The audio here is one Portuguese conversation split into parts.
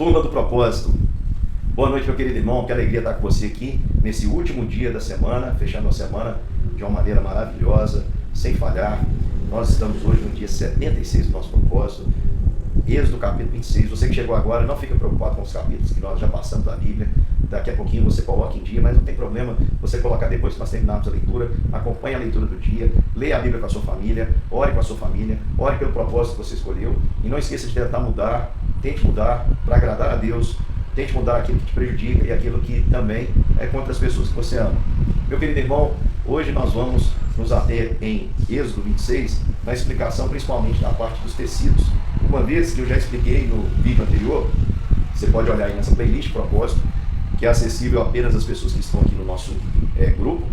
Turma do Propósito, boa noite, meu querido irmão, que alegria estar com você aqui nesse último dia da semana, fechando a semana de uma maneira maravilhosa, sem falhar. Nós estamos hoje no dia 76 do nosso propósito, Êxodo capítulo 26. Você que chegou agora, não fica preocupado com os capítulos que nós já passamos da Bíblia. Daqui a pouquinho você coloca em dia, mas não tem problema você colocar depois que nós terminarmos a leitura. Acompanhe a leitura do dia, leia a Bíblia com a sua família, ore com a sua família, ore pelo propósito que você escolheu e não esqueça de tentar mudar, tente mudar para agradar a Deus, tente mudar aquilo que te prejudica e aquilo que também é contra as pessoas que você ama. Meu querido irmão, hoje nós vamos nos ater em Êxodo 26, na explicação principalmente da parte dos tecidos. Uma vez que eu já expliquei no vídeo anterior, você pode olhar aí nessa playlist propósito, que é acessível apenas às pessoas que estão aqui no nosso grupo.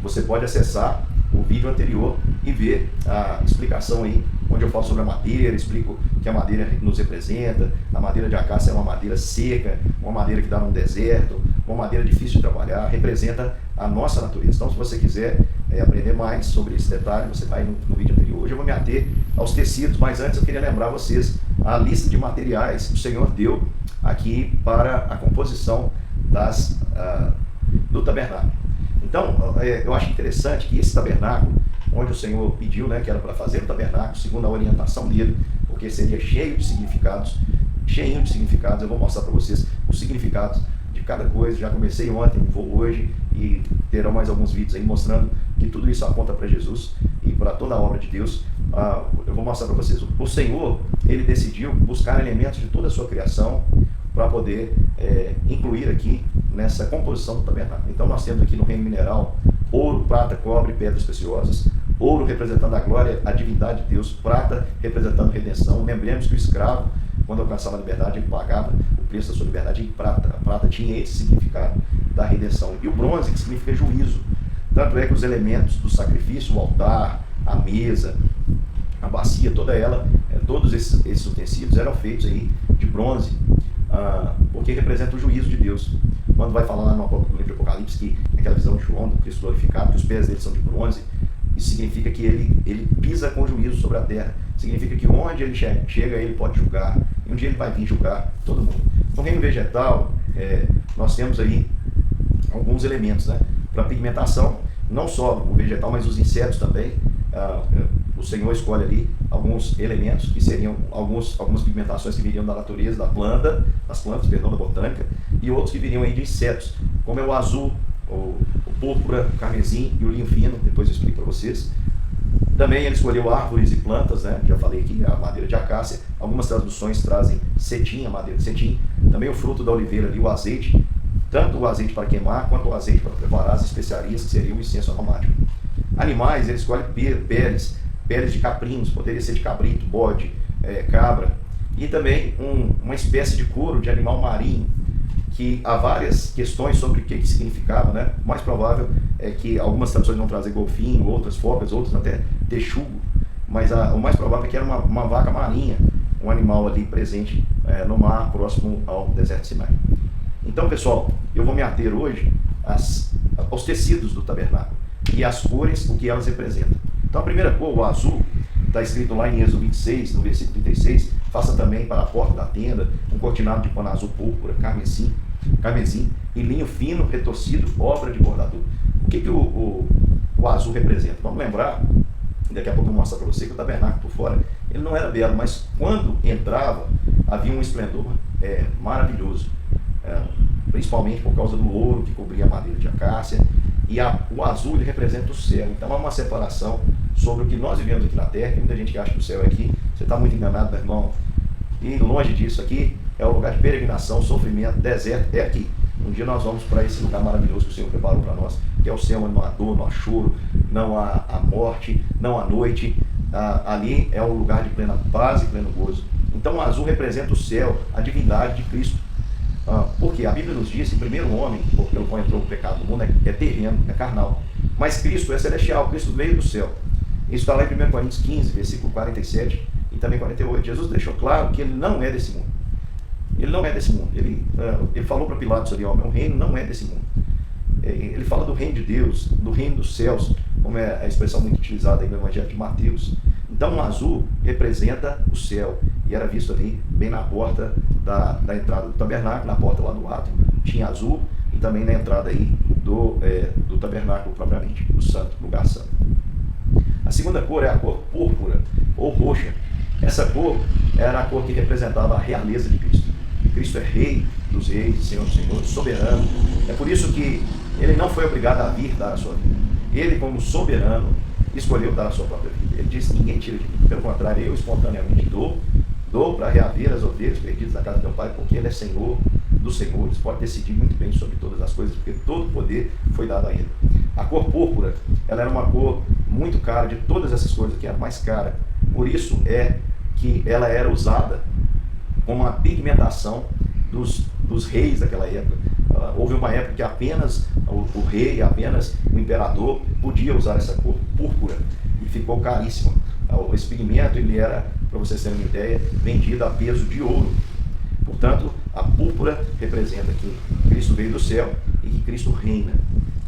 Você pode acessar o vídeo anterior e ver a explicação aí, onde eu falo sobre a madeira, explico que a madeira nos representa. A madeira de acácia é uma madeira seca, uma madeira que dá no deserto, uma madeira difícil de trabalhar, representa a nossa natureza. Então, se você quiser aprender mais sobre esse detalhe, você vai no vídeo anterior. Hoje eu vou me ater aos tecidos, mas antes eu queria lembrar vocês a lista de materiais que o Senhor deu aqui para a composição do tabernáculo. Então, eu acho interessante que esse tabernáculo, onde o Senhor pediu, que era para fazer o tabernáculo, segundo a orientação dele, porque seria cheio de significados, eu vou mostrar para vocês os significados de cada coisa. Já comecei ontem, vou hoje, e terão mais alguns vídeos aí mostrando que tudo isso aponta para Jesus e para toda a obra de Deus. Eu vou mostrar para vocês. O Senhor, ele decidiu buscar elementos de toda a sua criação para poder incluir aqui nessa composição do tabernáculo. Então nós temos aqui no reino mineral ouro, prata, cobre e pedras preciosas. Ouro representando a glória, a divindade de Deus. Prata representando redenção. Lembremos que o escravo, quando alcançava a liberdade, ele pagava o preço da sua liberdade em prata. A prata tinha esse significado da redenção. E o bronze, que significa juízo. Tanto é que os elementos do sacrifício, o altar, a mesa, a bacia, toda ela, todos esses utensílios eram feitos aí de bronze, porque representa o juízo de Deus. Quando vai falar lá no livro de Apocalipse, que aquela visão de João, do Cristo glorificado, que os pés dele são de bronze, isso significa que ele pisa com juízo sobre a terra. Significa que onde ele chega, ele pode julgar, e um dia ele vai vir julgar todo mundo. No reino vegetal, nós temos aí alguns elementos, para pigmentação, não só o vegetal, mas os insetos também. O Senhor escolhe ali alguns elementos que seriam algumas pigmentações que viriam da natureza, das plantas, da botânica, e outros que viriam aí de insetos, como é o azul, o púrpura, o carmesim e o linho fino. Depois eu explico para vocês. Também ele escolheu árvores e plantas, já falei aqui, a madeira de acácia. Algumas traduções trazem cetim, a madeira de cetim. Também o fruto da oliveira ali, o azeite, tanto o azeite para queimar, quanto o azeite para preparar as especiarias, que seria o incenso aromático. Animais, ele escolhe peles de caprinos, poderia ser de cabrito, bode, cabra, e também uma espécie de couro de animal marinho, que há várias questões sobre o que significava, O mais provável é que algumas traduções vão trazer golfinho, outras focas, outras até texugo, mas o mais provável é que era uma vaca marinha, um animal ali presente no mar, próximo ao deserto de Sinai. Então, pessoal, eu vou me ater hoje aos tecidos do tabernáculo e as cores, o que elas representam. Então, a primeira cor, o azul, está escrito lá em Êxodo 26, no versículo 36, faça também para a porta da tenda um cortinado de pano azul púrpura, carmesim e linho fino, retorcido, obra de bordador. O que o azul representa? Vamos lembrar, daqui a pouco eu vou mostrar para você, que o tabernáculo por fora, ele não era belo, mas quando entrava, havia um esplendor maravilhoso, principalmente por causa do ouro que cobria a madeira de acácia, e o azul ele representa o céu. Então há uma separação sobre o que nós vivemos aqui na terra. Tem muita gente que acha que o céu é aqui. Você está muito enganado, meu irmão. E longe disso, aqui é o lugar de peregrinação, sofrimento, deserto, é aqui. Um dia nós vamos para esse lugar maravilhoso que o Senhor preparou para nós, que é o céu, onde não há dor, não há choro, não há morte, não há noite. Ali é um lugar de plena paz e pleno gozo. Então o azul representa o céu, a divindade de Cristo. Porque a Bíblia nos diz que o primeiro homem, pelo qual entrou o pecado no mundo, é terreno, é carnal. Mas Cristo é celestial, Cristo veio do céu. Isso está lá em 1 Coríntios 15, versículo 47 e também 48. Jesus deixou claro que ele não é desse mundo. Ele não é desse mundo. Ele falou para Pilatos ali, meu reino não é desse mundo. Ele fala do reino de Deus, do reino dos céus, como é a expressão muito utilizada aí no Evangelho de Mateus. Então o azul representa o céu, e era visto ali bem na porta da entrada do tabernáculo, na porta lá do átrio, tinha azul, e também na entrada aí do tabernáculo propriamente, do santo, lugar santo. A segunda cor é a cor púrpura ou roxa. Essa cor era a cor que representava a realeza de Cristo. Cristo é Rei dos reis, Senhor dos senhores, soberano. É por isso que ele não foi obrigado a vir dar a sua vida. Ele, como soberano, escolheu dar a sua própria vida. Ele disse: ninguém tira de mim. Pelo contrário, eu espontaneamente dou para reaver as ovelhas perdidas da casa do meu Pai, porque ele é Senhor dos senhores, pode decidir muito bem sobre todas as coisas, porque todo o poder foi dado a ele. A cor púrpura, ela era uma cor muito cara, de todas essas cores aqui, era mais cara. Por isso é que ela era usada como uma pigmentação dos reis daquela época. Houve uma época que apenas o rei, apenas o imperador podia usar essa cor púrpura, e ficou caríssimo. Esse pigmento, ele era, para vocês terem uma ideia, vendido a peso de ouro. Portanto, a púrpura representa que Cristo veio do céu e que Cristo reina.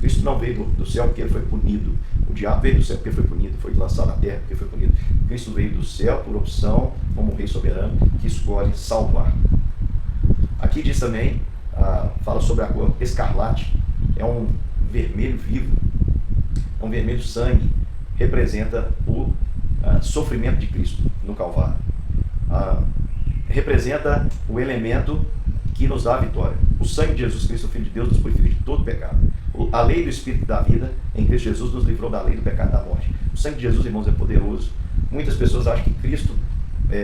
Cristo não veio do céu porque ele foi punido. O diabo veio do céu porque foi punido, foi lançado à terra porque foi punido. Cristo veio do céu por opção, como um rei soberano que escolhe salvar. Aqui diz também, fala sobre a cor escarlate. É um vermelho vivo, é um vermelho sangue, representa o sofrimento de Cristo no Calvário. Representa o elemento que nos dá a vitória. O sangue de Jesus Cristo, o Filho de Deus, nos purifica de todo pecado. A lei do Espírito da vida em Cristo Jesus nos livrou da lei do pecado e da morte. O sangue de Jesus, irmãos, é poderoso. Muitas pessoas acham que Cristo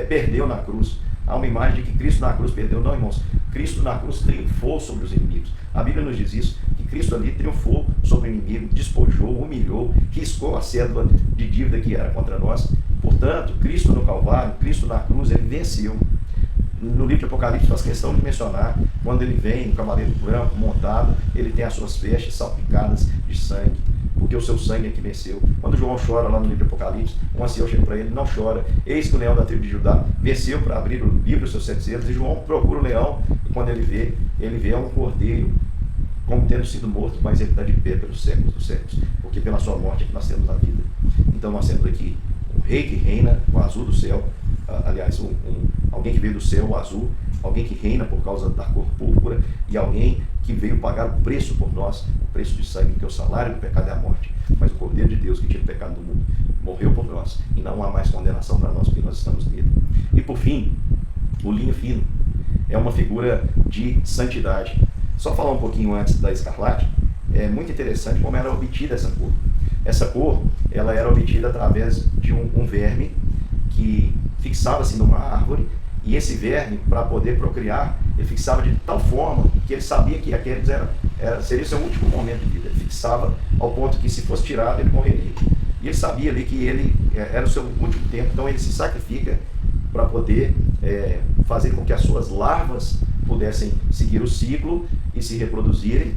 perdeu na cruz. Há uma imagem de que Cristo na cruz perdeu. Não, irmãos. Cristo na cruz triunfou sobre os inimigos. A Bíblia nos diz isso, que Cristo ali triunfou sobre o inimigo, despojou, humilhou, riscou a cédula de dívida que era contra nós. Portanto, Cristo no Calvário, Cristo na cruz, ele venceu. No livro de Apocalipse faz questão de mencionar, quando ele vem, um cavaleiro branco montado, ele tem as suas vestes salpicadas de sangue, porque o seu sangue é que venceu. Quando João chora lá no livro de Apocalipse, um ancião chega para ele: não chora, eis que o leão da tribo de Judá venceu para abrir o livro dos seus 7 selos. E João procura o leão, e quando ele vê um cordeiro, como tendo sido morto, mas ele está de pé pelos séculos dos séculos, porque pela sua morte é que nós temos a vida. Então nós temos aqui um rei que reina com o azul do céu, aliás, alguém que veio do céu, o azul, alguém que reina por causa da cor púrpura, e alguém que veio pagar o preço por nós, o preço de sangue, porque o salário do pecado é a morte, mas o Cordeiro de Deus que tira o pecado do mundo morreu por nós, e não há mais condenação para nós, porque nós estamos nele. E por fim, o linho fino é uma figura de santidade. Só falar um pouquinho antes da escarlate, é muito interessante como era obtida essa cor. Essa cor, ela era obtida através de um verme que fixava-se numa árvore, e esse verme, para poder procriar, ele fixava de tal forma que ele sabia que aqueles seria o seu último momento de vida. Ele fixava ao ponto que, se fosse tirado, ele morreria. E ele sabia ali que ele era o seu último tempo, então ele se sacrifica para poder fazer com que as suas larvas pudessem seguir o ciclo e se reproduzirem.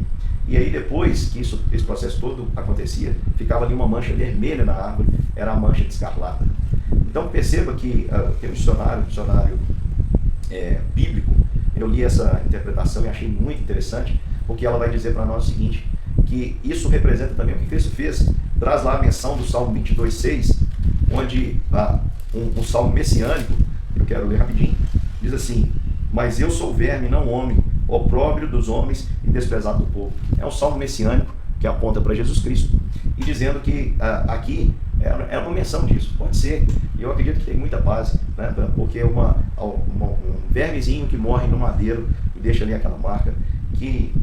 E aí, depois que esse processo todo acontecia, ficava ali uma mancha vermelha na árvore, era a mancha de escarlata. Então perceba que tem um dicionário bíblico, eu li essa interpretação e achei muito interessante, porque ela vai dizer para nós o seguinte, que isso representa também o que Cristo fez. Traz lá a menção do Salmo 22:6, onde um salmo messiânico, eu quero ler rapidinho, diz assim: mas eu sou verme, não homem, opróbrio dos homens e desprezado do povo. É um salmo messiânico que aponta para Jesus Cristo, e dizendo que aqui é uma menção disso. Pode ser, eu acredito que tem muita base, né? Porque um vermezinho que morre no madeiro e deixa ali aquela marca, que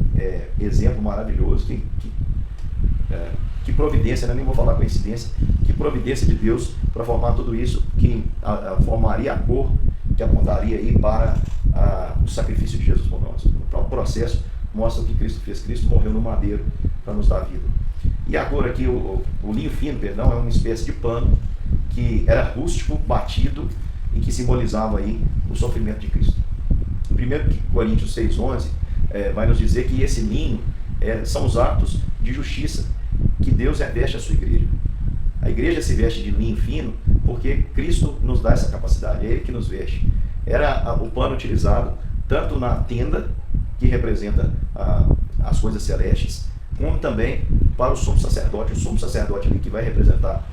exemplo maravilhoso, que providência, né? Nem vou falar coincidência, que providência de Deus para formar tudo isso, que formaria a cor que apontaria aí para o sacrifício de Jesus por nós. O próprio processo mostra o que Cristo fez. Cristo morreu no madeiro para nos dar vida. E a cor aqui, o linho fino, é uma espécie de pano que era rústico, batido, e que simbolizava aí o sofrimento de Cristo. Em 1 Coríntios 6:11 vai nos dizer que esse linho são os atos de justiça que Deus reveste a sua igreja. A igreja se veste de linho fino porque Cristo nos dá essa capacidade, é Ele que nos veste. Era o pano utilizado tanto na tenda, que representa as coisas celestes, como também para o sumo sacerdote ali, que vai representar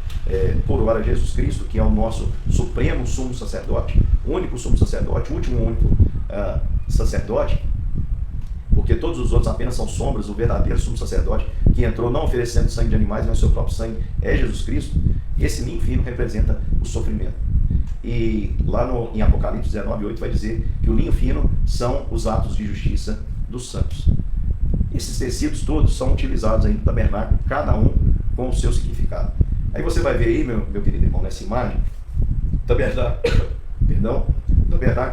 por hora Jesus Cristo, que é o nosso supremo sumo sacerdote, único sumo sacerdote, último único sacerdote, porque todos os outros apenas são sombras, o verdadeiro sumo sacerdote, que entrou não oferecendo sangue de animais, mas o seu próprio sangue, é Jesus Cristo. E esse linho fino representa o sofrimento. E lá em Apocalipse 19:8 vai dizer que o linho fino são os atos de justiça dos santos. Esses tecidos todos são utilizados aí no tabernáculo, cada um com o seu significado. Aí você vai ver aí, meu querido irmão, nessa imagem, o tabernáculo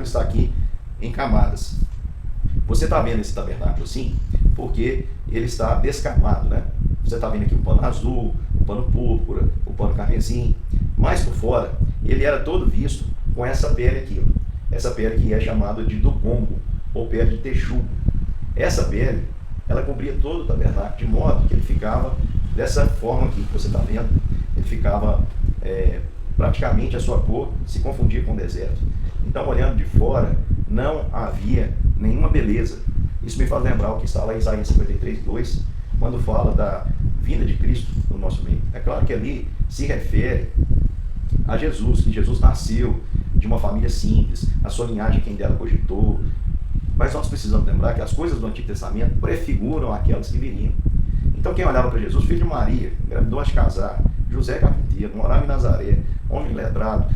está aqui em camadas. Você está vendo esse tabernáculo assim, porque ele está descamado, né? Você está vendo aqui o pano azul, o pano púrpura, o pano carmesim. Mas por fora, ele era todo visto com essa pele aqui, ó. Essa pele que é chamada de dugongo, ou pele de texugo. Essa pele, ela cobria todo o tabernáculo, de modo que ele ficava dessa forma aqui que você está vendo. Ele ficava, praticamente a sua cor se confundia com o deserto. Então, olhando de fora, não havia nenhuma beleza. Isso me faz lembrar o que está lá em Isaías 53:2, quando fala da vinda de Cristo no nosso meio. É claro que ali se refere a Jesus, que Jesus nasceu de uma família simples, a sua linhagem quem dela cogitou. Mas nós precisamos lembrar que as coisas do Antigo Testamento prefiguram aquelas que viriam. Então quem olhava para Jesus, filho de Maria, engravidou antes de casar, José carpinteiro, morava em Nazaré, homem letrado,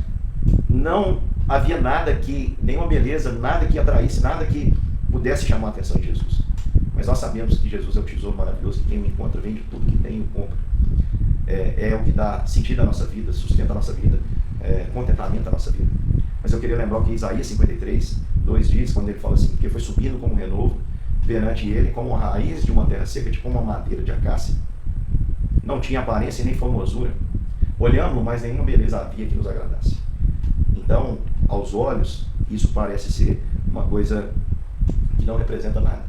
não havia nada que, nenhuma beleza, nada que atraísse, nada que pudesse chamar a atenção de Jesus. Mas nós sabemos que Jesus é o tesouro maravilhoso, que quem o encontra vende tudo que tem e o compra. É o que dá sentido à nossa vida, sustenta a nossa vida, contentamento à nossa vida. Mas eu queria lembrar o que Isaías 53:2 diz, quando ele fala assim, porque foi subindo como um renovo perante ele, como a raiz de uma terra seca, tipo uma madeira de acácia. Não tinha aparência nem formosura. Olhamos, mas nenhuma beleza havia que nos agradasse. Então, aos olhos, isso parece ser uma coisa que não representa nada.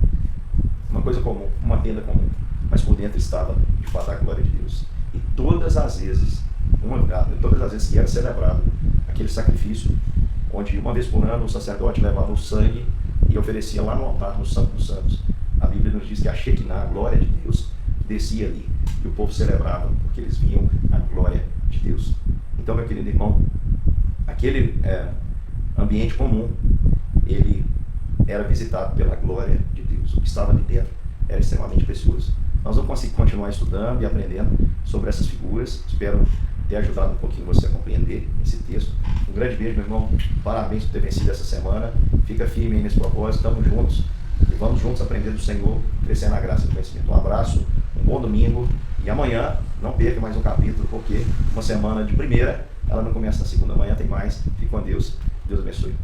Uma coisa comum, uma tenda comum. Mas por dentro estava, de fato, a glória de Deus. E todas as vezes que era celebrado aquele sacrifício, onde uma vez por ano o sacerdote levava o sangue e oferecia lá no altar, no Santo dos Santos, a Bíblia nos diz que a Shekinah, a glória de Deus, descia ali. E o povo celebrava, porque eles viam a glória de Deus. Então, meu querido irmão, aquele ambiente comum, ele era visitado pela glória de Deus. O que estava ali dentro era extremamente precioso. Nós vamos conseguir continuar estudando e aprendendo sobre essas figuras. Espero ter ajudado um pouquinho você a compreender esse texto. Um grande beijo, meu irmão. Parabéns por ter vencido essa semana. Fica firme aí nesse propósito. Estamos juntos e vamos juntos aprender do Senhor, crescer na graça e no conhecimento. Um abraço, um bom domingo. E amanhã, não perca mais um capítulo, porque uma semana de primeira, ela não começa na segunda. Amanhã tem mais. Fique com Deus. Deus abençoe.